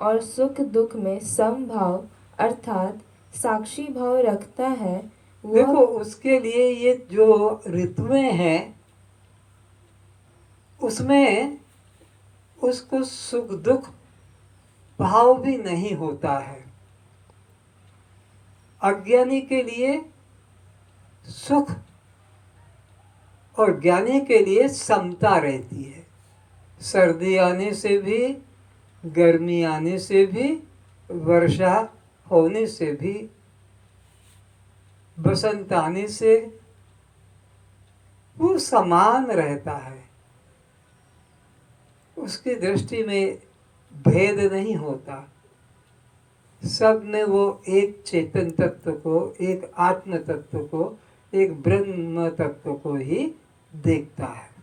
और सुख दुख में समभाव अर्थात साक्षी भाव रखता है, देखो उसके लिए ये जो ऋतुएं हैं उसमें उसको सुख दुख भाव भी नहीं होता है। अज्ञानी के लिए सुख और ज्ञानी के लिए समता रहती है। सर्दी आने से भी, गर्मी आने से भी, वर्षा होने से भी, बसंत आने से वो समान रहता है। उसकी दृष्टि में भेद नहीं होता। सब में वो एक चेतन तत्व को, एक आत्म तत्व को, एक ब्रह्म तत्व को ही देखता है।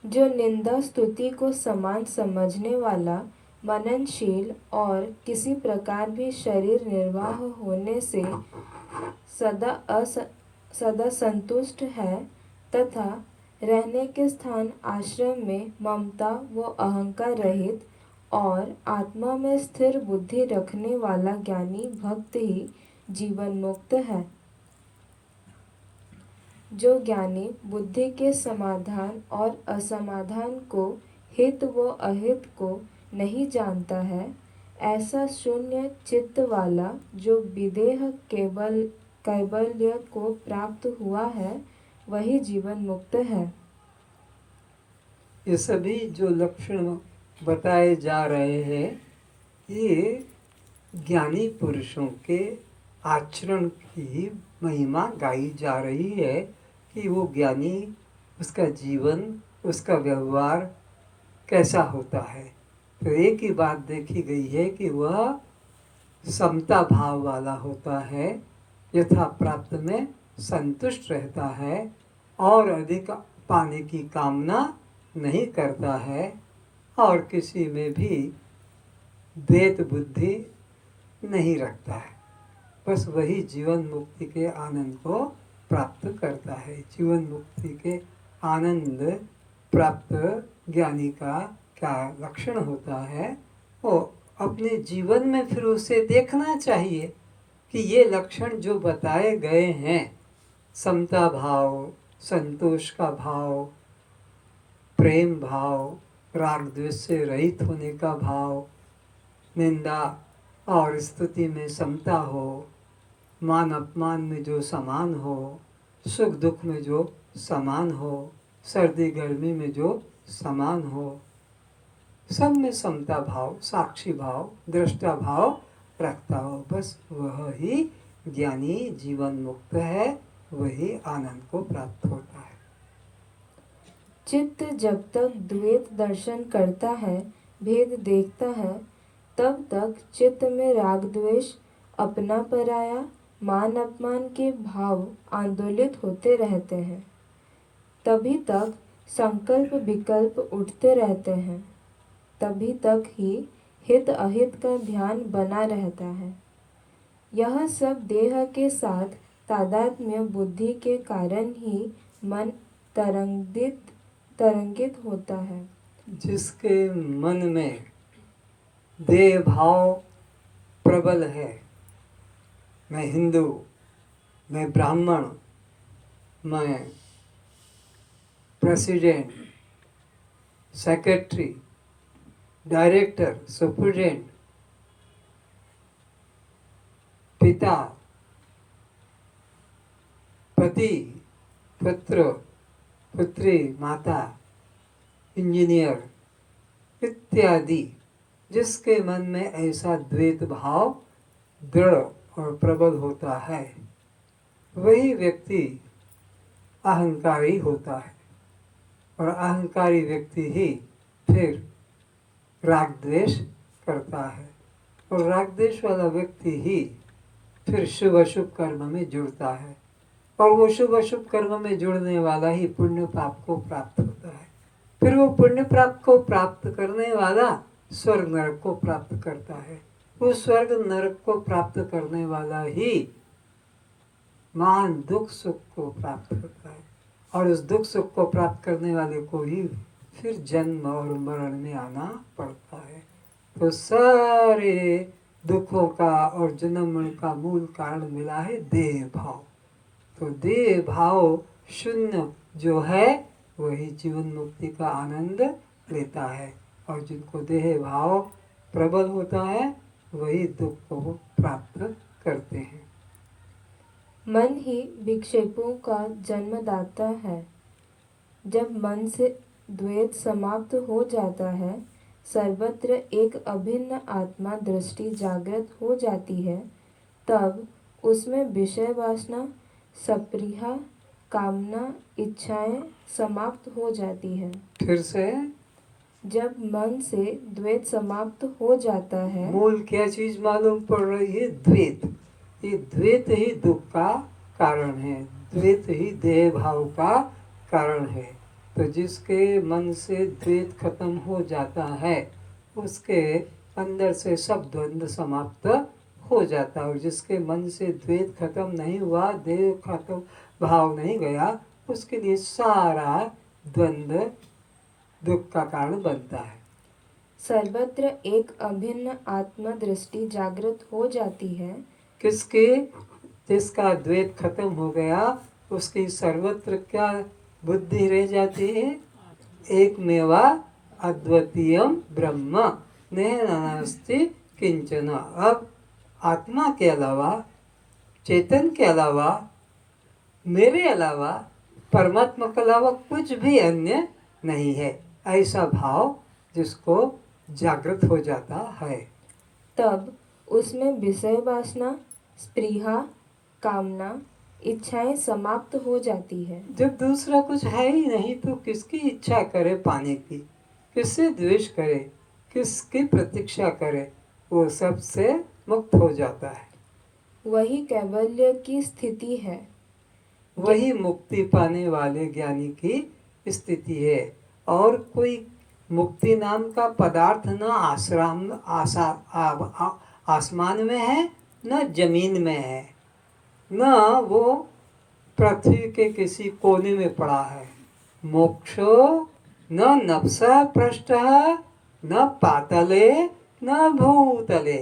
जो निंदा स्तुति को समान समझने वाला, मननशील और किसी प्रकार भी शरीर निर्वाह होने से सदा संतुष्ट है तथा रहने के स्थान आश्रम में ममता व अहंकार रहित और आत्मा में स्थिर बुद्धि रखने वाला ज्ञानी भक्त ही जीवन मुक्त है। जो ज्ञानी बुद्धि के समाधान और असमाधान को, हित व अहित को नहीं जानता है, ऐसा शून्य चित्त वाला जो विदेह कैवल्य को प्राप्त हुआ है, वही जीवन मुक्त है। ये सभी जो लक्षण बताए जा रहे हैं ये ज्ञानी पुरुषों के आचरण की महिमा गाई जा रही है कि वो ज्ञानी, उसका जीवन, उसका व्यवहार कैसा होता है। तो एक ही बात देखी गई है कि वह समता भाव वाला होता है, यथा प्राप्त में संतुष्ट रहता है और अधिक पाने की कामना नहीं करता है और किसी में भी द्वैत बुद्धि नहीं रखता है। बस वही जीवन मुक्ति के आनंद को प्राप्त करता है। जीवन मुक्ति के आनंद प्राप्त ज्ञानी का क्या लक्षण होता है, वो अपने जीवन में फिर उसे देखना चाहिए कि ये लक्षण जो बताए गए हैं, समता भाव, संतोष का भाव, प्रेम भाव, राग द्वेष से रहित होने का भाव, निंदा और स्तुति में समता हो, मान अपमान में जो समान हो, सुख दुख में जो समान हो, सर्दी गर्मी में जो समान हो, सब में समता भाव, साक्षी भाव, दृष्टा भाव रखता हो, बस वह ही ज्ञानी जीवन मुक्त है, वही आनंद को प्राप्त होता है। चित्त जब तक द्वैत दर्शन करता है, भेद देखता है, तब तक चित्त में राग द्वेष, अपना पराया, मान अपमान के भाव आंदोलित होते रहते हैं। तभी तक संकल्प विकल्प उठते रहते हैं। तभी तक ही हित अहित का ध्यान बना रहता है। यह सब देह के साथ तादात्म्य बुद्धि के कारण ही मन तरंगित होता है। जिसके मन में देह भाव प्रबल है, मैं हिंदू, मैं ब्राह्मण, मैं प्रेसिडेंट, सेक्रेटरी, डायरेक्टर, सुपरिटेंडेंट, पिता, पति, पुत्र, पुत्री, माता, इंजीनियर इत्यादि, जिसके मन में ऐसा द्वैत भाव दृढ़ और प्रबल होता है, वही व्यक्ति अहंकारी होता है और अहंकारी व्यक्ति ही फिर राग द्वेष करता है और राग द्वेष वाला व्यक्ति ही फिर शुभ अशुभ कर्म में जुड़ता है और वो शुभ अशुभ कर्म में जुड़ने वाला ही पुण्य पाप को प्राप्त होता है। फिर वो पुण्य प्राप्त को प्राप्त करने वाला स्वर्ग नरक को प्राप्त करता है। वो स्वर्ग नरक को प्राप्त करने वाला ही महान दुख सुख को प्राप्त करता है और उस दुख सुख को प्राप्त करने वाले को ही फिर जन्म और मरण में आना पड़ता है। तो सारे दुखों का और जन्म मरण का मूल कारण मिला है देह भाव। तो देह भाव शून्य जो है वही जीवन मुक्ति का आनंद लेता है, और जिनको देह भाव प्रबल होता है वही दुख को प्राप्त करते हैं। मन ही विक्षेपों का जन्मदाता है। जब मन से द्वैत समाप्त हो जाता है, सर्वत्र एक अभिन्न आत्मा दृष्टि जागृत हो जाती है, तब उसमें विषय वासना, सप्रीहा, कामना, इच्छाएं समाप्त हो जाती है। फिर से जब मन से द्वैत समाप्त हो जाता है, मूल क्या चीज मालूम पड़ रही है? द्वैत। ये द्वैत ही दुख का कारण है, द्वैत ही देह भाव का कारण है। तो जिसके मन से द्वैत खत्म हो जाता है उसके अंदर से सब द्वंद्व समाप्त हो जाता है, और जिसके मन से द्वैत खत्म नहीं हुआ, देह खत्म भाव नहीं गया, उसके लिए सारा द्वंद्व दुख का कारण बनता है। सर्वत्र एक अभिन्न आत्मा दृष्टि जागृत हो जाती है। किसकी? जिसका द्वैत खत्म हो गया उसकी सर्वत्र क्या बुद्धि रह जाती है? एक मेवा अद्वितीयम ब्रह्म नास्ति किंचन। अब आत्मा के अलावा, चेतन के अलावा, मेरे अलावा, परमात्मा के अलावा कुछ भी अन्य नहीं है, ऐसा भाव जिसको जागृत हो जाता है। तब उसमें विषय वासना, स्पृहा, कामना, इच्छाएं समाप्त हो जाती है। जब दूसरा कुछ है ही नहीं तो किसकी इच्छा करे पाने की, किससे द्वेष करे, किसकी प्रतीक्षा करे? वो सब से मुक्त हो जाता है। वही कैवल्य की स्थिति है। वही मुक्ति पाने वाले ज्ञानी की स्थिति है। और कोई मुक्ति नाम का पदार्थ न आसमान में है, न जमीन में है, न वो पृथ्वी के किसी कोने में पड़ा है। मोक्षो न नभसा पृष्ठ, न पातले न भूतले।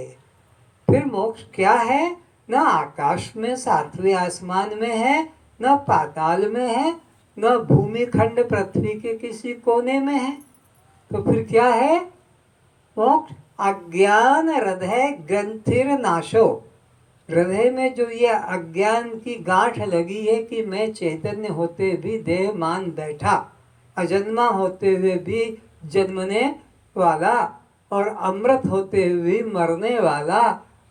फिर मोक्ष क्या है? न आकाश में सातवें आसमान में है, न पाताल में है, न भूमि खंड पृथ्वी के किसी कोने में है। तो फिर क्या है मोक्ष? अज्ञान हृदय ग्रंथिर नाशो। हृदय में जो ये अज्ञान की गांठ लगी है कि मैं चैतन्य होते भी देह मान बैठा, अजन्मा होते हुए भी जन्मने वाला, और अमृत होते हुए भी मरने वाला,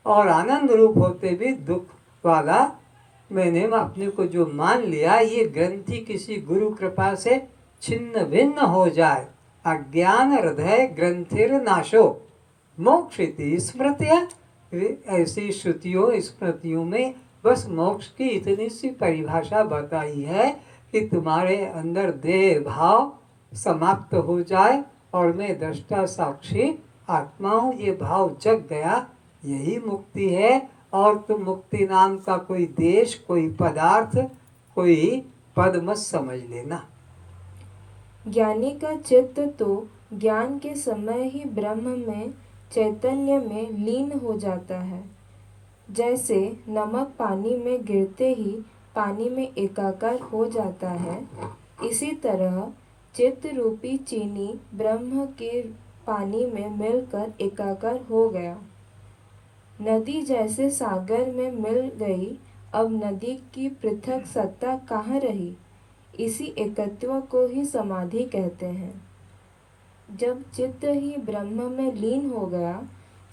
और आनंद रूप होते भी दुख वाला, मैंने अपने को जो मान लिया, ये ग्रंथि किसी गुरु कृपा से छिन्न भिन्न हो जाए। अज्ञान हृदय ग्रंथिर नाशो मोक्षिति स्मृतिया। ऐसी श्रुतियों स्मृतियों में बस मोक्ष की इतनी सी परिभाषा बताई है कि तुम्हारे अंदर देह भाव समाप्त हो जाए और मैं दृष्टा साक्षी आत्मा हूँ, ये भाव जग गया, यही मुक्ति है। और तुम मुक्ति नाम का कोई देश, कोई पदार्थ, कोई पद मत समझ लेना। ज्ञानी का चित्त तो ज्ञान के समय ही ब्रह्म में, चैतन्य में लीन हो जाता है। जैसे नमक पानी में गिरते ही पानी में एकाकार हो जाता है, इसी तरह चित्त रूपी चीनी ब्रह्म के पानी में मिलकर एकाकार हो गया। नदी जैसे सागर में मिल गई, अब नदी की पृथक सत्ता कहाँ रही? इसी एकत्व को ही समाधि कहते हैं। जब चित्त ही ब्रह्म में लीन हो गया,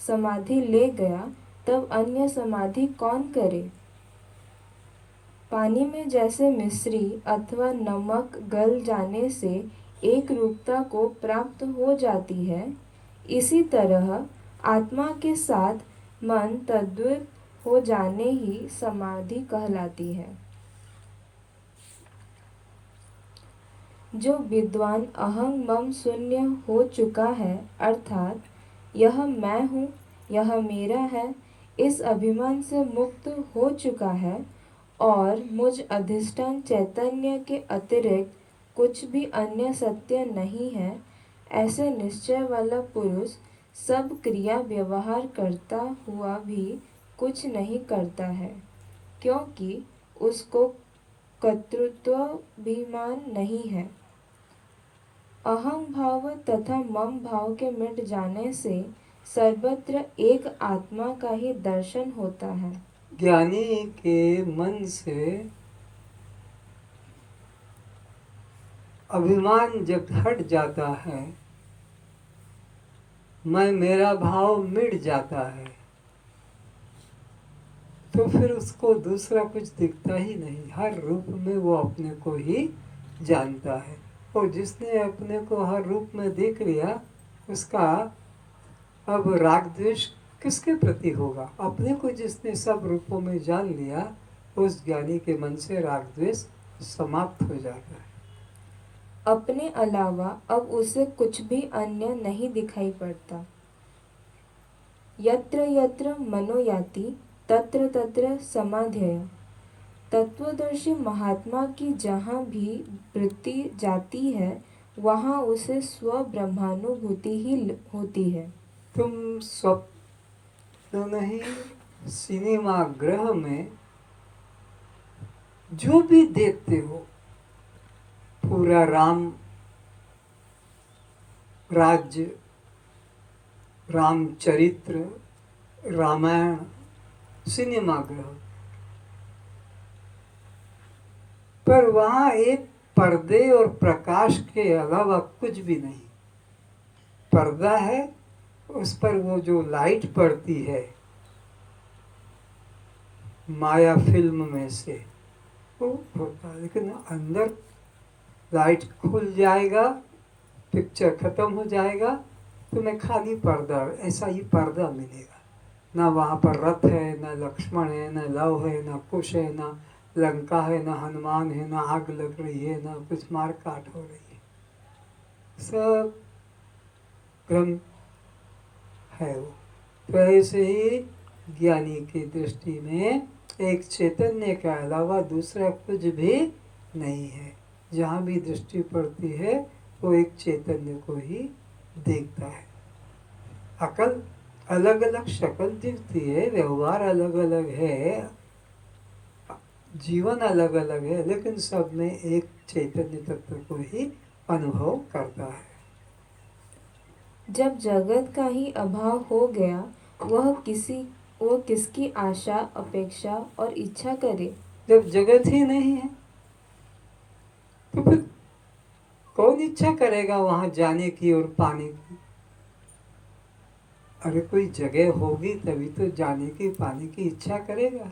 समाधि ले गया, तब अन्य समाधि कौन करे? पानी में जैसे मिश्री अथवा नमक गल जाने से एक रूपता को प्राप्त हो जाती है, इसी तरह आत्मा के साथ मन तद्वित हो जाने ही समाधि कहलाती है। जो विद्वान अहं मम शून्य हो चुका है, अर्थात यह मैं हूँ, यह मेरा है, इस अभिमान से मुक्त हो चुका है और मुझ अधिष्ठान चैतन्य के अतिरिक्त कुछ भी अन्य सत्य नहीं है, ऐसे निश्चय वाला पुरुष सब क्रिया व्यवहार करता हुआ भी कुछ नहीं करता है, क्योंकि उसको कर्तृत्वाभिमान नहीं है। अहं भाव तथा मम भाव के मिट जाने से सर्वत्र एक आत्मा का ही दर्शन होता है। ज्ञानी के मन से अभिमान जब हट जाता है, मैं मेरा भाव मिट जाता है, तो फिर उसको दूसरा कुछ दिखता ही नहीं। हर रूप में वो अपने को ही जानता है। और जिसने अपने को हर रूप में देख लिया, उसका अब राग द्वेष किसके प्रति होगा? अपने को जिसने सब रूपों में जान लिया, उस ज्ञानी के मन से राग द्वेष समाप्त हो जाता है। अपने अलावा अब उसे कुछ भी अन्य नहीं दिखाई पड़ता। यत्र यत्र मनो याति तत्र तत्र समाधेय। तत्वदर्शी महात्मा की जहाँ भी वृत्ति जाती है, वहाँ उसे स्व ब्रह्मानुभूति ही होती है। तुम स्वप्न नहीं, सिनेमा ग्रह में जो भी देखते हो, पूरा राम राज्य, रामचरित्र, रामायण, सिनेमा ग्रह, पर वहाँ एक पर्दे और प्रकाश के अलावा कुछ भी नहीं। पर्दा है, उस पर वो जो लाइट पड़ती है माया फिल्म में से, वो होता है। लेकिन अंदर लाइट खुल जाएगा, पिक्चर खत्म हो जाएगा, तुम्हें खाली पर्दा, ऐसा ही पर्दा मिलेगा। ना वहाँ पर रथ है, ना लक्ष्मण है, ना लव है, ना कुश है, ना लंका है, ना हनुमान है, ना आग लग रही है, ना कुछ मार काट हो रही है। सब ब्रह्म है वो। तो ऐसे ही ज्ञानी की दृष्टि में एक चैतन्य के अलावा दूसरा कुछ भी नहीं है। जहाँ भी दृष्टि पड़ती है, वो एक चैतन्य को ही देखता है। अकल अलग अलग शक्ल दिखती है, व्यवहार अलग अलग है, जीवन अलग अलग है, लेकिन सब में एक चैतन्य तत्व को ही अनुभव करता है। जब जगत का ही अभाव हो गया, वह किसकी आशा, अपेक्षा और इच्छा करे? जब जगत ही नहीं है, तो फिर कौन इच्छा करेगा वहां जाने की और पाने की? अरे कोई जगह होगी तभी तो जाने की, पाने की इच्छा करेगा।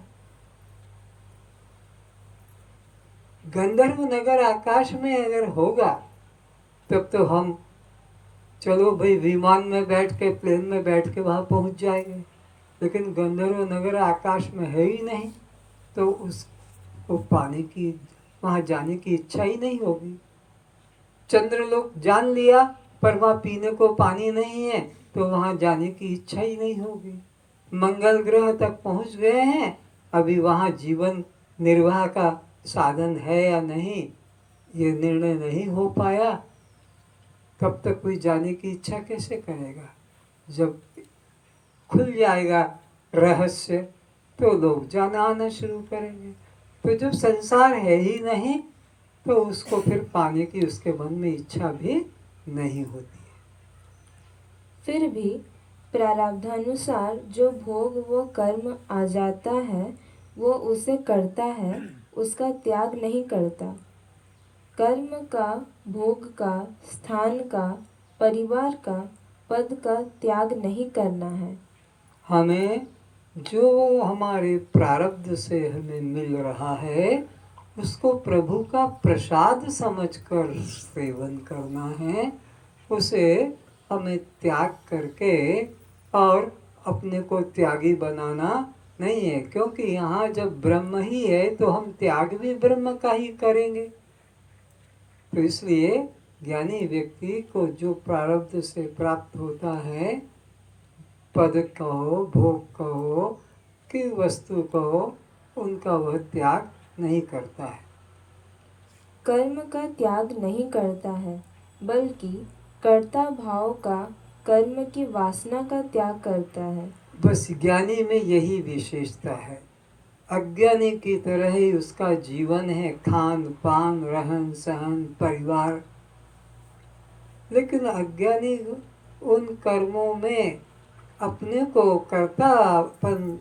गंधर्व नगर आकाश में अगर होगा, तब तो हम चलो भाई विमान में बैठ के, प्लेन में बैठ के वहां पहुंच जाएंगे। लेकिन गंधर्व नगर आकाश में है ही नहीं, तो उसको पाने की, वहां जाने की इच्छा ही नहीं होगी। चंद्रलोक जान लिया, पर वहां पीने को पानी नहीं है, तो वहां जाने की इच्छा ही नहीं होगी। मंगल ग्रह तक पहुंच गए हैं, अभी वहां जीवन निर्वाह का साधन है या नहीं, ये निर्णय नहीं हो पाया, तब तक कोई जाने की इच्छा कैसे करेगा? जब खुल जाएगा रहस्य, तो लोग जाना आना शुरू करेंगे। तो जब संसार है ही नहीं, तो उसको फिर पाने की उसके मन में इच्छा भी नहीं होती है। फिर भी प्रारब्धानुसार जो भोग व कर्म आ जाता है, वो उसे करता है, उसका त्याग नहीं करता। कर्म का, भोग का, स्थान का, परिवार का, पद का त्याग नहीं करना है। हमें जो हमारे प्रारब्ध से हमें मिल रहा है, उसको प्रभु का प्रसाद समझकर सेवन करना है। उसे हमें त्याग करके और अपने को त्यागी बनाना नहीं है, क्योंकि यहाँ जब ब्रह्म ही है, तो हम त्याग भी ब्रह्म का ही करेंगे। तो इसलिए ज्ञानी व्यक्ति को जो प्रारब्ध से प्राप्त होता है, पद कहो, भोग कहो कि वस्तु कहो, उनका वह त्याग नहीं करता है। कर्म का त्याग नहीं करता है, बल्कि कर्ता भाव का कर्म की वासना का त्याग करता है। बस ज्ञानी में यही विशेषता है। अज्ञानी की तरह ही उसका जीवन है, खान पान रहन सहन परिवार, लेकिन अज्ञानी उन कर्मों में अपने को कर्तापन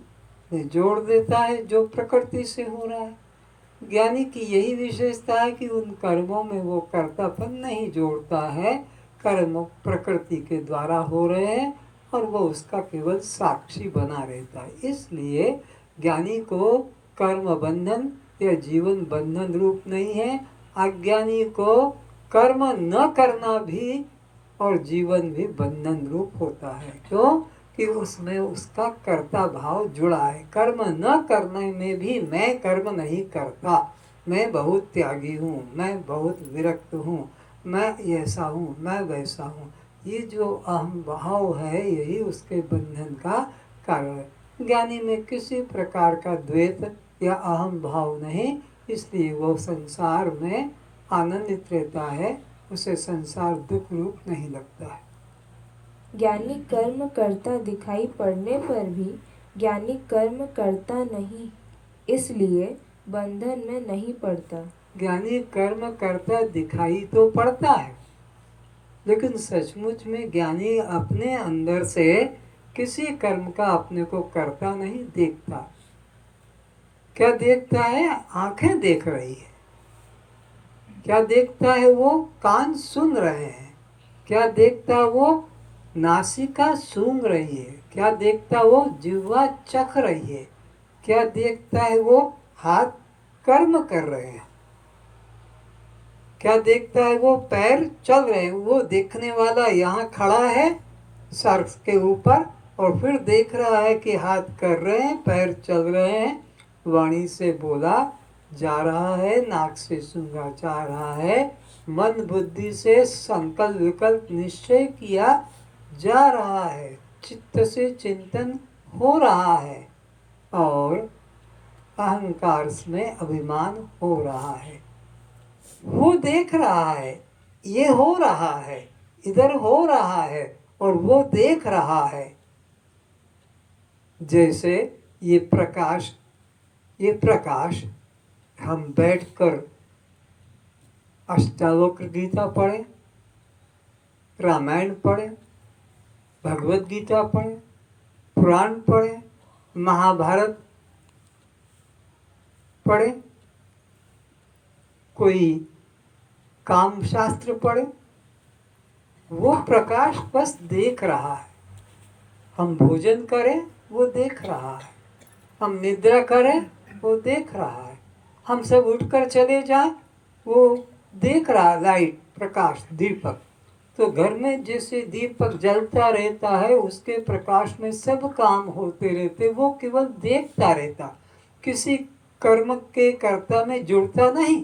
में जोड़ देता है जो प्रकृति से हो रहा है। ज्ञानी की यही विशेषता है कि उन कर्मों में वो कर्तापन नहीं जोड़ता है, कर्म प्रकृति के द्वारा हो रहे हैं और वो उसका केवल साक्षी बना रहता है। इसलिए ज्ञानी को कर्म बंधन या जीवन बंधन रूप नहीं है। अज्ञानी को कर्म न करना भी और जीवन भी बंधन रूप होता है। क्यों? कि उसमें उसका कर्ता भाव जुड़ा है। कर्म न करने में भी मैं कर्म नहीं करता, मैं बहुत त्यागी हूँ, मैं बहुत विरक्त हूँ, मैं ऐसा हूँ, मैं वैसा हूँ, ये जो अहम भाव है यही उसके बंधन का कारण है। ज्ञानी में किसी प्रकार का द्वैत या अहम भाव नहीं, इसलिए वो संसार में आनंदित रहता है, उसे संसार दुख रूप नहीं लगता है। ज्ञानी कर्म करता दिखाई पड़ने पर भी ज्ञानी कर्म करता नहीं, इसलिए बंधन में नहीं पड़ता। ज्ञानी कर्म करता दिखाई तो पड़ता है, लेकिन सचमुच में ज्ञानी अपने अंदर से किसी कर्म का अपने को करता नहीं देखता। क्या देखता है? आंखें देख रही है। क्या देखता है? वो कान सुन रहे हैं। क्या देखता? वो नासिका सूंघ रही है। क्या देखता? वो जिह्वा चख रही है। क्या देखता है? वो हाथ कर्म कर रहे हैं। क्या देखता है? वो पैर चल रहे हैं। वो देखने वाला यहाँ खड़ा है सर के ऊपर और फिर देख रहा है कि हाथ कर रहे हैं, पैर चल रहे हैं, वाणी से बोला जा रहा है, नाक से सूंघा जा रहा है, मन बुद्धि से संकल्प विकल्प निश्चय किया जा रहा है, चित्त से चिंतन हो रहा है और अहंकार में अभिमान हो रहा है। वो देख रहा है, ये हो रहा है, इधर हो रहा है और वो देख रहा है। जैसे ये प्रकाश हम बैठकर अष्टावक्र गीता पढ़े, रामायण पढ़े, भगवत गीता पढ़े, पुराण पढ़े, महाभारत पढ़े, कोई काम शास्त्र पढ़े, वो प्रकाश बस देख रहा है। हम भोजन करें, वो देख रहा है। हम निद्रा करें, वो देख रहा है। हम सब उठकर चले जाएं, वो देख रहा, लाइट प्रकाश दीपक। तो घर में जैसे दीपक जलता रहता है, उसके प्रकाश में सब काम होते रहते, वो केवल देखता रहता, किसी कर्म के कर्ता में जुड़ता नहीं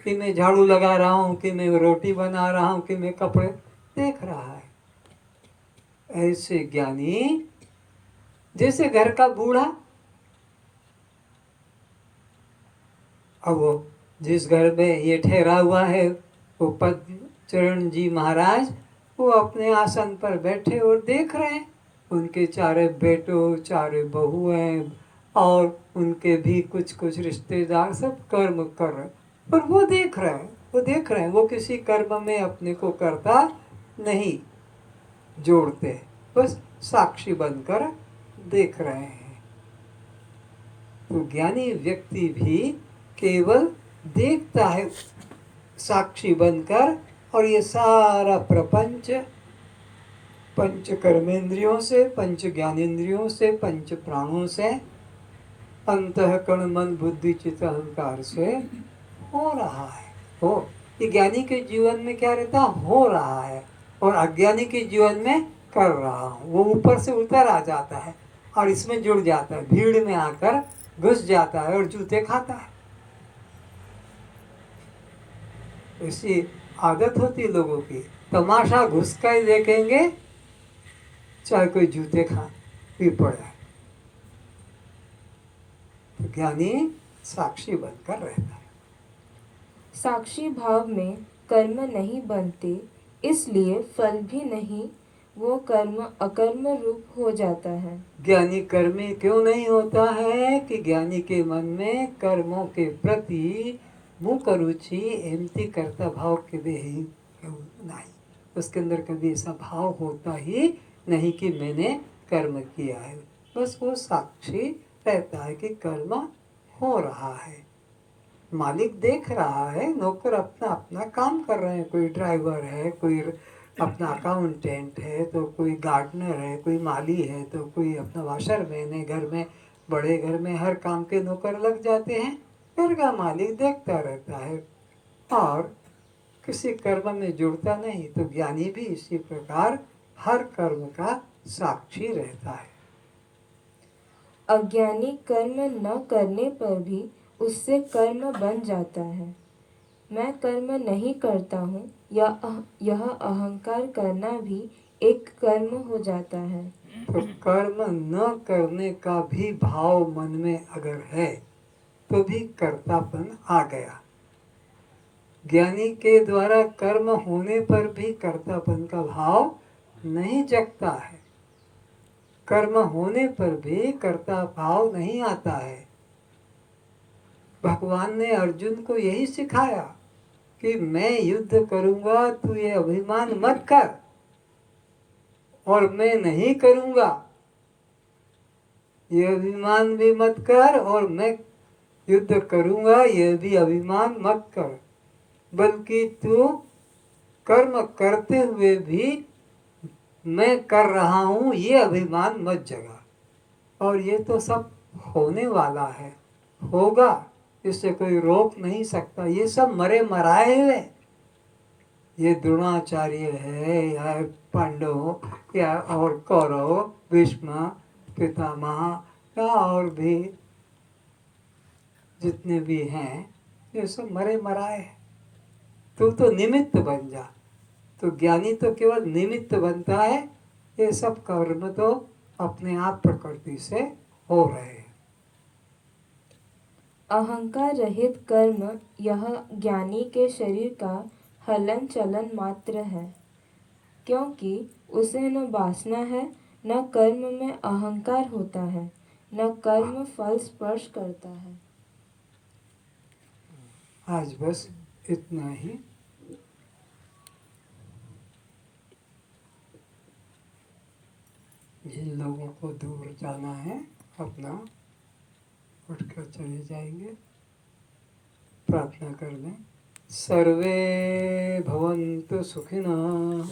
कि मैं झाड़ू लगा रहा हूँ, कि मैं रोटी बना रहा हूँ, कि मैं कपड़े, देख रहा है। ऐसे ज्ञानी जैसे घर का बूढ़ा, अब वो जिस घर में ये ठहरा हुआ है वो पद्मचरण जी महाराज, वो अपने आसन पर बैठे और देख रहे हैं, उनके चारे बेटों चारे बहुएं और उनके भी कुछ कुछ रिश्तेदार सब कर्म कर रहे हैं, पर वो देख रहे हैं, वो देख रहे हैं, वो किसी कर्म में अपने को करता नहीं जोड़ते, बस साक्षी बनकर देख रहे हैं। तो ज्ञानी व्यक्ति भी केवल देखता है साक्षी बनकर, और ये सारा प्रपंच पंच कर्मेंद्रियों से, पंच ज्ञानेंद्रियों से, पंच प्राणों से, अंतःकरण मन बुद्धि चित्त अहंकार से हो रहा है। हो, ये ज्ञानी के जीवन में क्या रहता? हो रहा है, और अज्ञानी के जीवन में कर रहा हूँ। वो ऊपर से उतर आ जाता है और इसमें जुड़ जाता है, भीड़ में आकर घुस जाता है और जूते खाता है। ऐसी आदत होती लोगों की, तमाशा घुस कर देखेंगे चाहे कोई जूते खा भी पड़े। तो ज्ञानी साक्षी बनकर रहता है। साक्षी भाव में कर्म नहीं बनते, इसलिए फल भी नहीं वो कर्म अकर्म रूप हो जाता है। ज्ञानी कर्मी क्यों नहीं होता है कि ज्ञानी के मन में कर्मों के प्रति मुख रुचि एमती करता भाव के ही नहीं, उसके अंदर कभी ऐसा भाव होता ही नहीं कि मैंने कर्म किया है। बस वो साक्षी रहता है कि कर्म हो रहा है, मालिक देख रहा है, नौकर अपना अपना काम कर रहे हैं, कोई ड्राइवर है, कोई अपना अकाउंटेंट है, तो कोई गार्डनर है, कोई माली है, तो कोई अपना वाशरमैन है। घर में, बड़े घर में हर काम के नौकर लग जाते हैं, घर का मालिक देखता रहता है और किसी कर्म में जुड़ता नहीं। तो ज्ञानी भी इसी प्रकार हर कर्म का साक्षी रहता है। अज्ञानी कर्म न करने पर भी उससे कर्म बन जाता है। मैं कर्म नहीं करता हूँ यह अहंकार करना भी एक कर्म हो जाता है। तो कर्म न करने का भी भाव मन में अगर है तो भी कर्तापन आ गया। ज्ञानी के द्वारा कर्म होने पर भी कर्तापन का भाव नहीं जगता है, कर्म होने पर भी कर्ता भाव नहीं आता है। भगवान ने अर्जुन को यही सिखाया कि मैं युद्ध करूंगा, तू ये अभिमान मत कर, और मैं नहीं करूंगा ये अभिमान भी मत कर, और मैं युद्ध करूंगा ये भी अभिमान मत कर, बल्कि तू कर्म करते हुए भी मैं कर रहा हूँ ये अभिमान मत जगा। और ये तो सब होने वाला है, होगा, इससे कोई रोक नहीं सकता। ये सब मरे मराए हुए, ये द्रोणाचार्य है या पांडव या और कौरव, भीष्म, पितामह या और भी जितने भी हैं, ये सब मरे मराए हैं। तू तो निमित्त बन जा। तो ज्ञानी तो केवल निमित्त बनता है, ये सब कर्म तो अपने आप प्रकृति से हो रहे हैं। अहंकार रहित कर्म यह ज्ञानी के शरीर का हलन चलन मात्र है, क्योंकि उसे न वासना है, न कर्म में अहंकार होता है, न कर्म फल स्पर्श करता है। आज बस इतना ही। जिन लोगों को दूर जाना है अपना उठकर चले जाएंगे। प्रार्थना कर लें। सर्वे भवन्तु सुखिनः,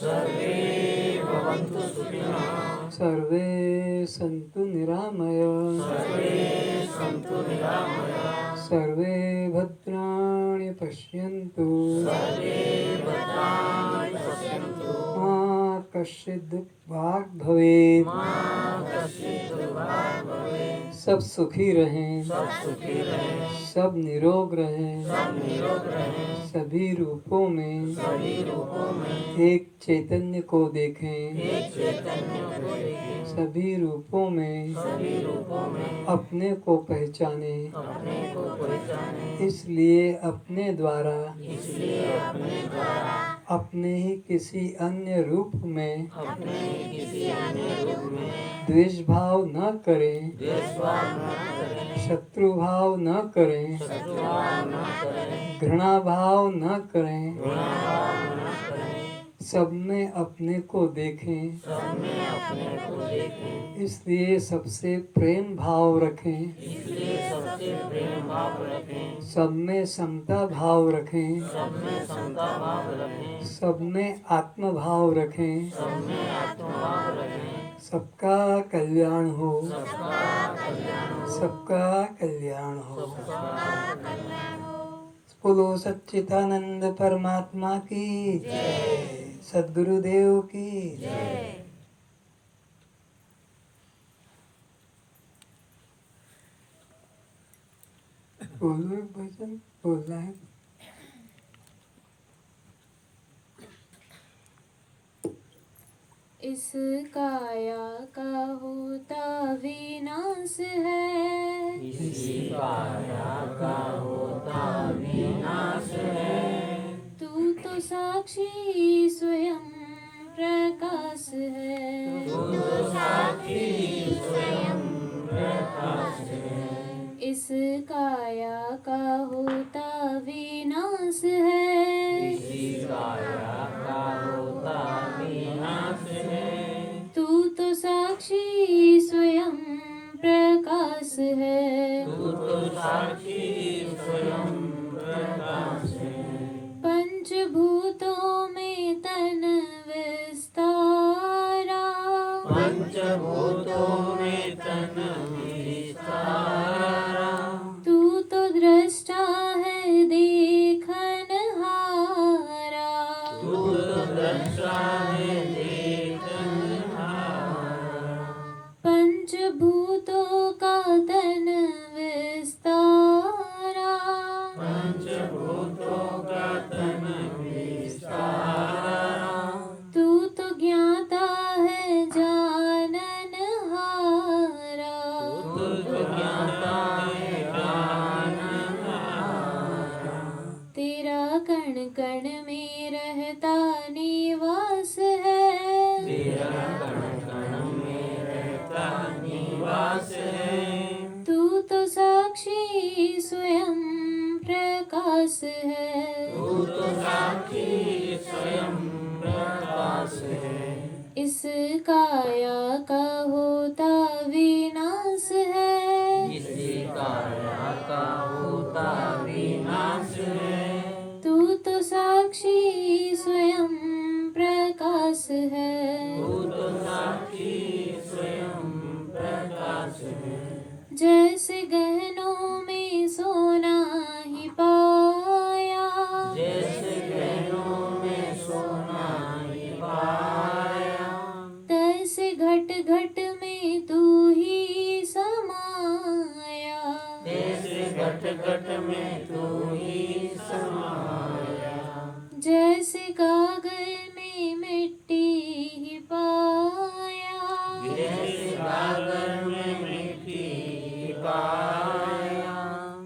सर्वे सन्तु निरामयाः, सर्वे भद्राणि पश्यन्तु, मा कश्चित् दुःखभाग् भवेत्। सब सुखी रहें, सब निरोग रहें, सभी रूपों में एक चैतन्य को देखें, सभी रूपों में अपने को पहचाने, इसलिए अपने द्वारा अपने ही किसी अन्य रूप में द्वेष भाव न करें, शत्रु भाव न करें, घृणा भाव न करें, सब में अपने को देखें, इसलिए सबसे प्रेम भाव रखें, सब में समता भाव रखें, सब में आत्म भाव रखें, सबका कल्याण हो, सबका कल्याण हो। बोलो सच्चिदानंद परमात्मा की जय, सद्गुरुदेव की जय। बोलो एक भजन बोलना है। इस काया का होता विनाश है, इस काया का होता विनाश है, तू तो साक्षी स्वयं प्रकाश है, स्वयं प्रकाश है। तू तो साक्षी स्वयं प्रकाश है। पंचभूतों में तन विस्तारा, पंचभूतों में तन विस्तारा। तू तो दृष्टा है देखनहारा। तू तो दृष्टा है देखनहारा। पंचभूतों का तन विस्तारा, पंचभूतों का तन विस्तारा। तू तो ज्ञाता है जाननहारा। तू तो ज्ञाता है जाननहारा। तेरा कण कण में रहता निवास है। तेरा कण कण में रहता निवास है। तू तो साक्षी स्वयं प्रकाश है। तू तो साक्षी स्वयं प्रकाश है। इस काया का होता विनाश है। इसी काया का होता विनाश है। तू तो साक्षी स्वयं प्रकाश है। तू तो साक्षी स्वयं प्रकाश है। जैसे गहनों में सोना ही पाया, जैसे गहनों में सोना ही पाया। तैसे घट घट में तू ही समाया। जैसे घट घट में तू ही समाया। जैसे कागज में मिट्टी ही पाया, जैसे सागर में मिट्टी पाया।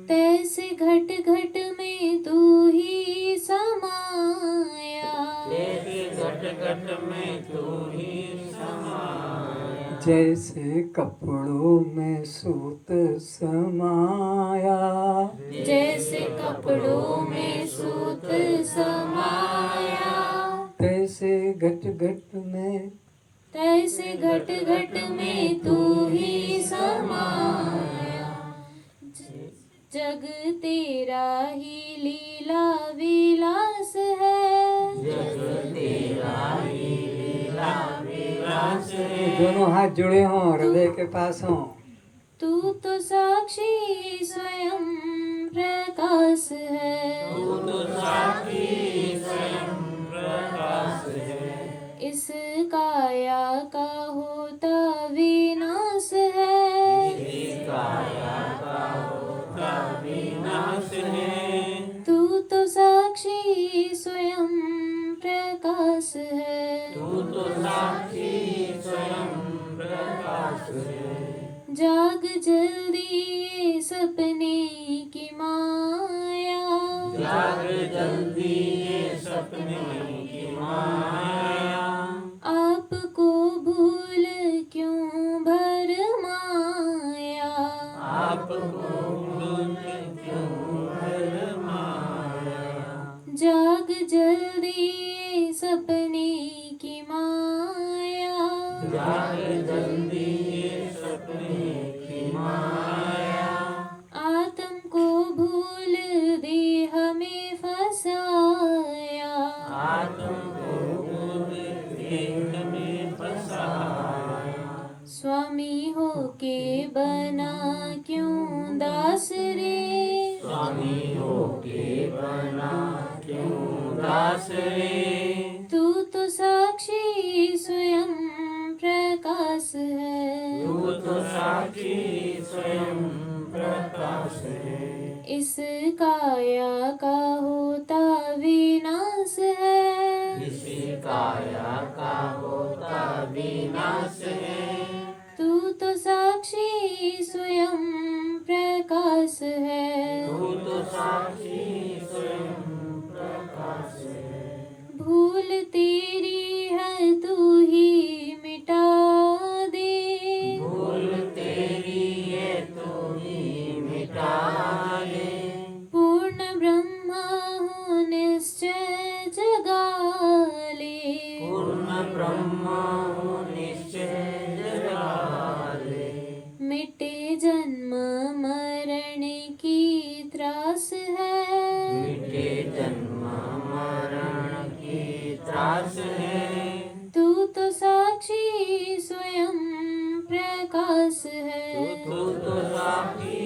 तैसे घट घट में तू ही समाया। जैसे घट घट में तू ही समाया। जैसे कपड़ों में सूत समाया, जैसे कपड़ों में सूत समाया, तैसे घट घट में, तैसे घट घट में तू ही समाया। जग तेरा ही लीला विलास है। जग तेरा ही लीला विलास है। दोनों हाथ जुड़े हों, हृदय के पास हों। तू तो साक्षी स्वयं प्रकाश है। तू तो साक्षी स्वयं प्रकाश है। इस काया का होता विनाश है। इसी काया का होता विनाश है। तू तो साक्षी स्वयं प्रकाश है। तू तो साक्षी स्वयं प्रकाश है। जाग जल्दी ये सपने की माया, जाग जल्दी ये सपने की माया। आपको भूल क्यों भरमाया। आपको भूल क्यों भरमाया। जाग जल्दी ये सपने की माया, जाग जल्दी ये सपने की माया। आत्म को भूल देह में फसाया। आत्म को भूल देह में फसाया। स्वामी हो के बना क्यों दास रे। स्वामी होके बना क्यों दास रे। तू तो साक्षी स्वयं प्रकाश है। तू तो साक्षी स्वयं प्रकाश है। इस काया का होता विनाश है। इसी काया का होता विनाश है। तू तो साक्षी स्वयं प्रकाश है। तू तो साक्षी स्वयं प्रकाश है। भूल तेरी है तू ही मिटा दे। भूल तेरी है तू ही मिटा दे। पूर्ण ब्रह्म हूँ निश्चय जगा ले। पूर्ण ब्रह्म हूँ निश्चय जगा रस है। तू तो साक्षी